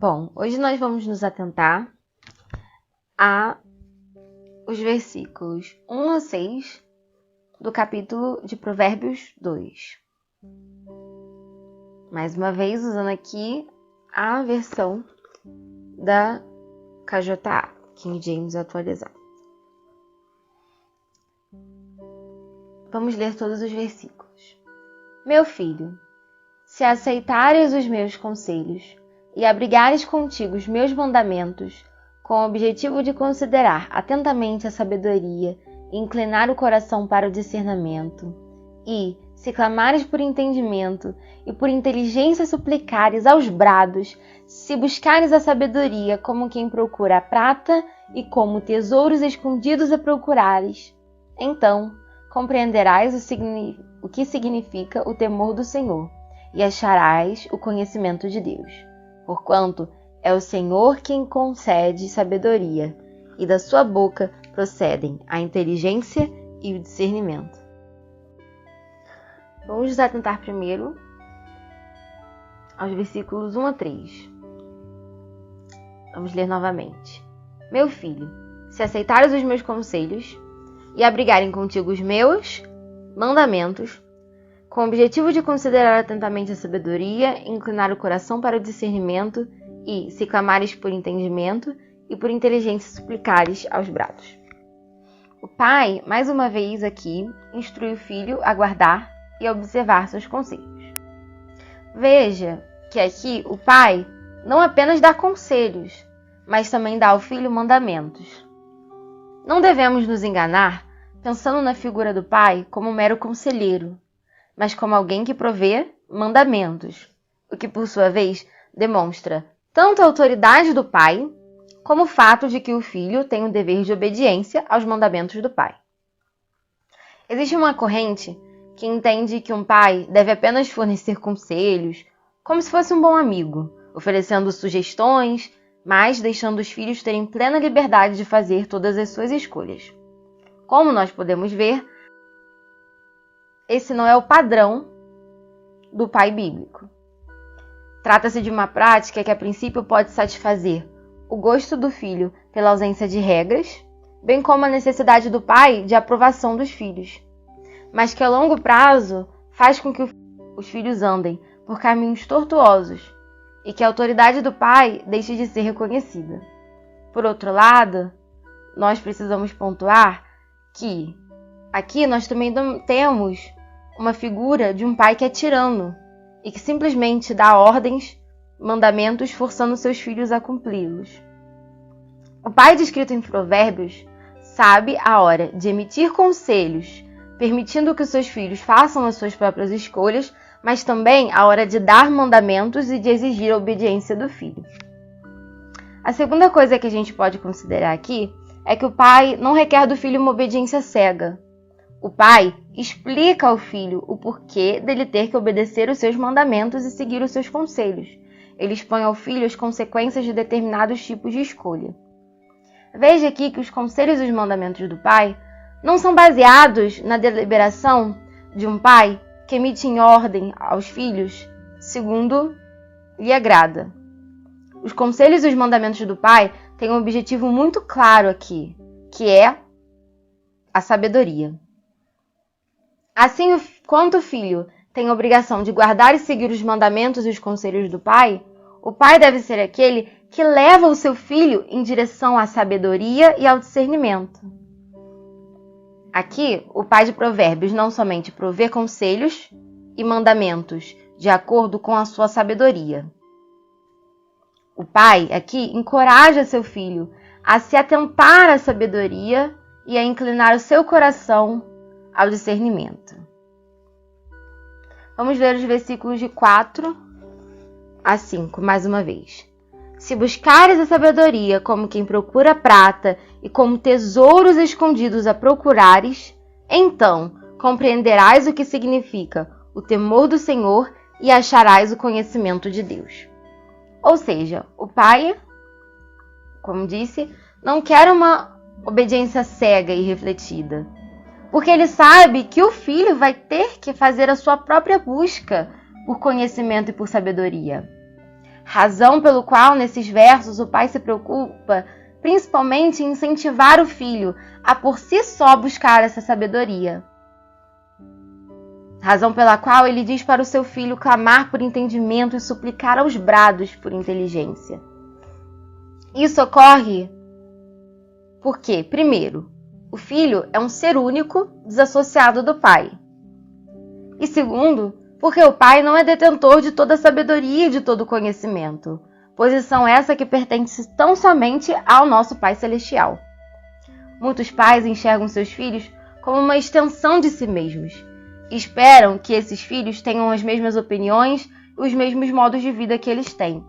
Bom, hoje nós vamos nos atentar a os versículos 1 a 6 do capítulo de Provérbios 2. Mais uma vez, usando aqui a versão da KJA, King James atualizado. Vamos ler todos os versículos. Meu filho, se aceitares os meus conselhos e abrigares contigo os meus mandamentos, com o objetivo de considerar atentamente a sabedoria e inclinar o coração para o discernimento, e, se clamares por entendimento e por inteligência suplicares aos brados, se buscares a sabedoria como quem procura a prata e como tesouros escondidos a procurares, então compreenderás o que significa o temor do Senhor e acharás o conhecimento de Deus, porquanto é o Senhor quem concede sabedoria, e da sua boca procedem a inteligência e o discernimento. Vamos nos atentar primeiro aos versículos 1 a 3. Vamos ler novamente. Meu filho, se aceitares os meus conselhos e abrigarem contigo os meus mandamentos, com o objetivo de considerar atentamente a sabedoria, inclinar o coração para o discernimento e, se clamares por entendimento e por inteligência suplicares aos brados. O pai, mais uma vez aqui, instrui o filho a guardar e a observar seus conselhos. Veja que aqui o pai não apenas dá conselhos, mas também dá ao filho mandamentos. Não devemos nos enganar pensando na figura do pai como um mero conselheiro, mas como alguém que provê mandamentos, o que por sua vez demonstra tanto a autoridade do pai, como o fato de que o filho tem o dever de obediência aos mandamentos do pai. Existe uma corrente que entende que um pai deve apenas fornecer conselhos, como se fosse um bom amigo, oferecendo sugestões, mas deixando os filhos terem plena liberdade de fazer todas as suas escolhas. Como nós podemos ver, esse não é o padrão do pai bíblico. Trata-se de uma prática que a princípio pode satisfazer o gosto do filho pela ausência de regras, bem como a necessidade do pai de aprovação dos filhos, mas que a longo prazo faz com que os filhos andem por caminhos tortuosos e que a autoridade do pai deixe de ser reconhecida. Por outro lado, nós precisamos pontuar que aqui nós também temos uma figura de um pai que é tirano e que simplesmente dá ordens, mandamentos, forçando seus filhos a cumpri-los. O pai descrito em Provérbios sabe a hora de emitir conselhos, permitindo que seus filhos façam as suas próprias escolhas, mas também a hora de dar mandamentos e de exigir a obediência do filho. A segunda coisa que a gente pode considerar aqui é que o pai não requer do filho uma obediência cega. O pai explica ao filho o porquê dele ter que obedecer os seus mandamentos e seguir os seus conselhos. Ele expõe ao filho as consequências de determinados tipos de escolha. Veja aqui que os conselhos e os mandamentos do pai não são baseados na deliberação de um pai que emite em ordem aos filhos segundo lhe agrada. Os conselhos e os mandamentos do pai têm um objetivo muito claro aqui, que é a sabedoria. Assim, quanto o filho tem a obrigação de guardar e seguir os mandamentos e os conselhos do pai, o pai deve ser aquele que leva o seu filho em direção à sabedoria e ao discernimento. Aqui, o pai de Provérbios não somente provê conselhos e mandamentos de acordo com a sua sabedoria. O pai aqui encoraja seu filho a se atentar à sabedoria e a inclinar o seu coração ao discernimento. Vamos ler os versículos de 4 a 5, mais uma vez. Se buscares a sabedoria como quem procura prata e como tesouros escondidos a procurares, então compreenderás o que significa o temor do Senhor e acharás o conhecimento de Deus. Ou seja, o pai, como disse, não quer uma obediência cega e refletida, porque ele sabe que o filho vai ter que fazer a sua própria busca por conhecimento e por sabedoria. Razão pelo qual, nesses versos, o pai se preocupa principalmente em incentivar o filho a por si só buscar essa sabedoria. Razão pela qual ele diz para o seu filho clamar por entendimento e suplicar aos brados por inteligência. Isso ocorre porque, primeiro, o filho é um ser único, desassociado do pai. E segundo, porque o pai não é detentor de toda a sabedoria e de todo o conhecimento, posição essa que pertence tão somente ao nosso Pai Celestial. Muitos pais enxergam seus filhos como uma extensão de si mesmos e esperam que esses filhos tenham as mesmas opiniões e os mesmos modos de vida que eles têm.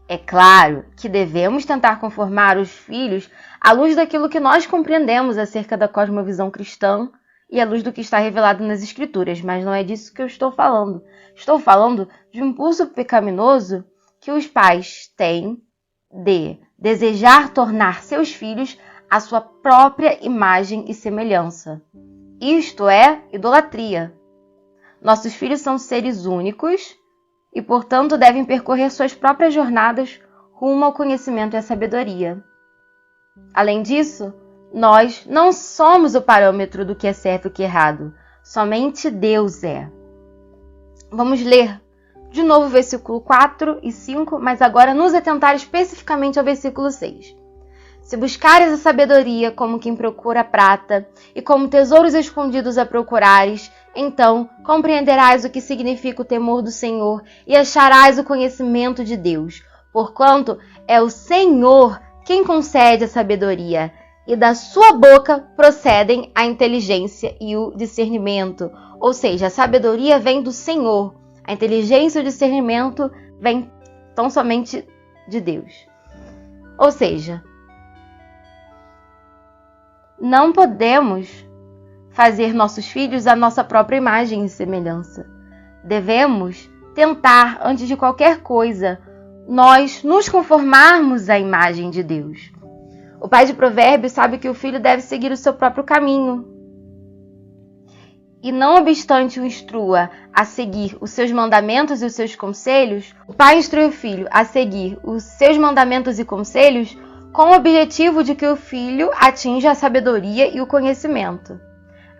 É claro que devemos tentar conformar os filhos à luz daquilo que nós compreendemos acerca da cosmovisão cristã e à luz do que está revelado nas Escrituras, mas não é disso que eu estou falando. Estou falando de um impulso pecaminoso que os pais têm de desejar tornar seus filhos a sua própria imagem e semelhança. Isto é idolatria. Nossos filhos são seres únicos e, portanto, devem percorrer suas próprias jornadas rumo ao conhecimento e à sabedoria. Além disso, nós não somos o parâmetro do que é certo e o que é errado. Somente Deus é. Vamos ler de novo o versículo 4 e 5, mas agora nos atentar especificamente ao versículo 6. Se buscares a sabedoria como quem procura a prata, e como tesouros escondidos a procurares, então compreenderás o que significa o temor do Senhor e acharás o conhecimento de Deus, porquanto é o Senhor quem concede a sabedoria, e da sua boca procedem a inteligência e o discernimento. Ou seja, a sabedoria vem do Senhor, a inteligência e o discernimento vem tão somente de Deus. Ou seja, não podemos fazer nossos filhos a nossa própria imagem e semelhança. Devemos tentar, antes de qualquer coisa, nós nos conformarmos à imagem de Deus. O pai de Provérbios sabe que o filho deve seguir o seu próprio caminho. E não obstante o instrua a seguir os seus mandamentos e os seus conselhos, o pai instrui o filho a seguir os seus mandamentos e conselhos com o objetivo de que o filho atinja a sabedoria e o conhecimento.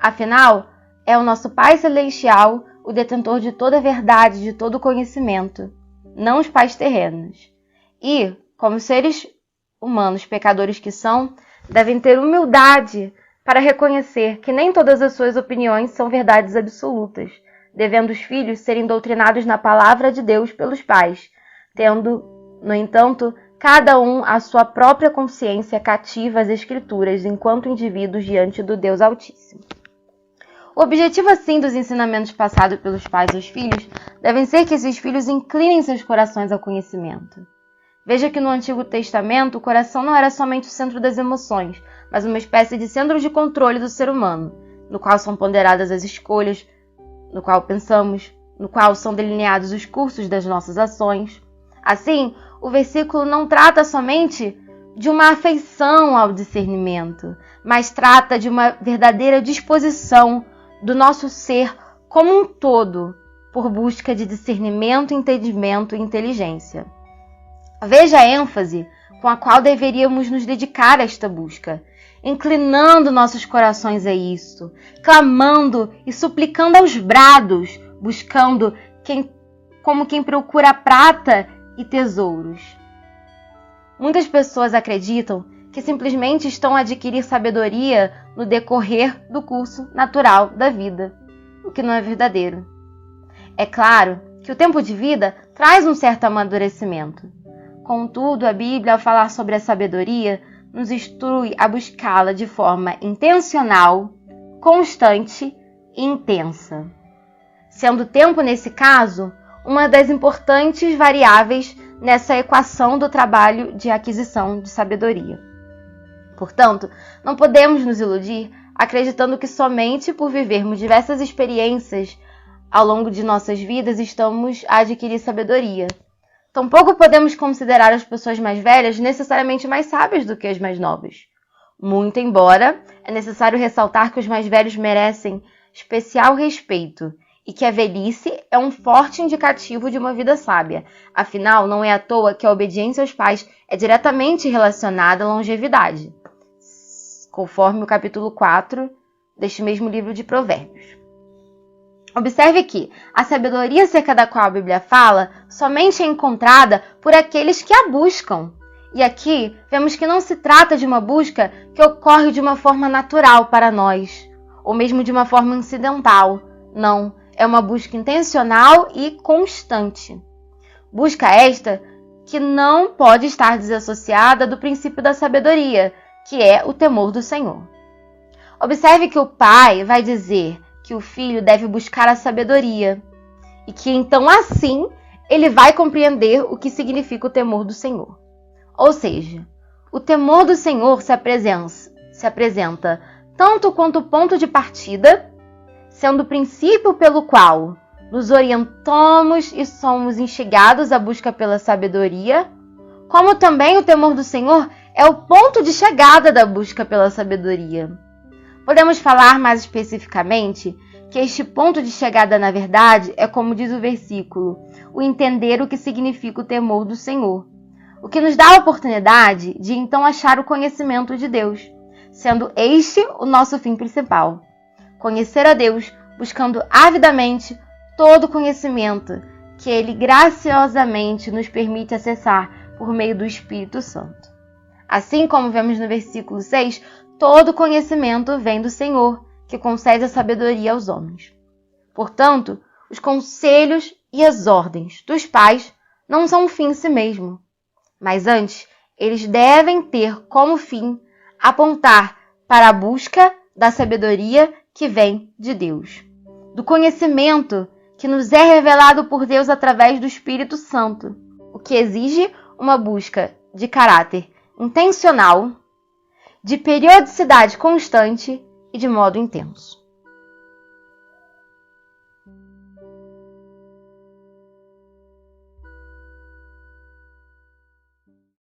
Afinal, é o nosso Pai Celestial o detentor de toda a verdade, de todo o conhecimento, não os pais terrenos. E, como seres humanos pecadores que são, devem ter humildade para reconhecer que nem todas as suas opiniões são verdades absolutas, devendo os filhos serem doutrinados na palavra de Deus pelos pais, tendo, no entanto, cada um a sua própria consciência cativa às Escrituras enquanto indivíduos diante do Deus Altíssimo. O objetivo, assim, dos ensinamentos passados pelos pais aos filhos devem ser que esses filhos inclinem seus corações ao conhecimento. Veja que no Antigo Testamento o coração não era somente o centro das emoções, mas uma espécie de centro de controle do ser humano, no qual são ponderadas as escolhas, no qual pensamos, no qual são delineados os cursos das nossas ações. Assim, o versículo não trata somente de uma afeição ao discernimento, mas trata de uma verdadeira disposição do nosso ser como um todo por busca de discernimento, entendimento e inteligência. Veja a ênfase com a qual deveríamos nos dedicar a esta busca, inclinando nossos corações a isto, clamando e suplicando aos brados, buscando como quem procura prata e tesouros. Muitas pessoas acreditam que simplesmente estão a adquirir sabedoria no decorrer do curso natural da vida, o que não é verdadeiro. É claro que o tempo de vida traz um certo amadurecimento. Contudo, a Bíblia, ao falar sobre a sabedoria, nos instrui a buscá-la de forma intencional, constante e intensa. Sendo o tempo, nesse caso, uma das importantes variáveis nessa equação do trabalho de aquisição de sabedoria. Portanto, não podemos nos iludir acreditando que somente por vivermos diversas experiências ao longo de nossas vidas estamos a adquirir sabedoria. Tampouco podemos considerar as pessoas mais velhas necessariamente mais sábias do que as mais novas. Muito embora é necessário ressaltar que os mais velhos merecem especial respeito e que a velhice é um forte indicativo de uma vida sábia. Afinal, não é à toa que a obediência aos pais é diretamente relacionada à longevidade, conforme o capítulo 4 deste mesmo livro de Provérbios. Observe que a sabedoria acerca da qual a Bíblia fala somente é encontrada por aqueles que a buscam. E aqui vemos que não se trata de uma busca que ocorre de uma forma natural para nós, ou mesmo de uma forma incidental. Não, é uma busca intencional e constante. Busca esta que não pode estar desassociada do princípio da sabedoria, que é o temor do Senhor. Observe que o pai vai dizer que o filho deve buscar a sabedoria e que então assim ele vai compreender o que significa o temor do Senhor. Ou seja, o temor do Senhor se apresenta tanto quanto ponto de partida, sendo o princípio pelo qual nos orientamos e somos instigados à busca pela sabedoria, como também o temor do Senhor é o ponto de chegada da busca pela sabedoria. Podemos falar mais especificamente que este ponto de chegada, na verdade, é como diz o versículo, o entender o que significa o temor do Senhor, o que nos dá a oportunidade de então achar o conhecimento de Deus, sendo este o nosso fim principal. Conhecer a Deus, buscando avidamente todo o conhecimento que Ele graciosamente nos permite acessar por meio do Espírito Santo. Assim como vemos no versículo 6, todo conhecimento vem do Senhor, que concede a sabedoria aos homens. Portanto, os conselhos e as ordens dos pais não são um fim em si mesmo, mas antes, eles devem ter como fim apontar para a busca da sabedoria que vem de Deus, do conhecimento que nos é revelado por Deus através do Espírito Santo, o que exige uma busca de caráter intencional, de periodicidade constante e de modo intenso.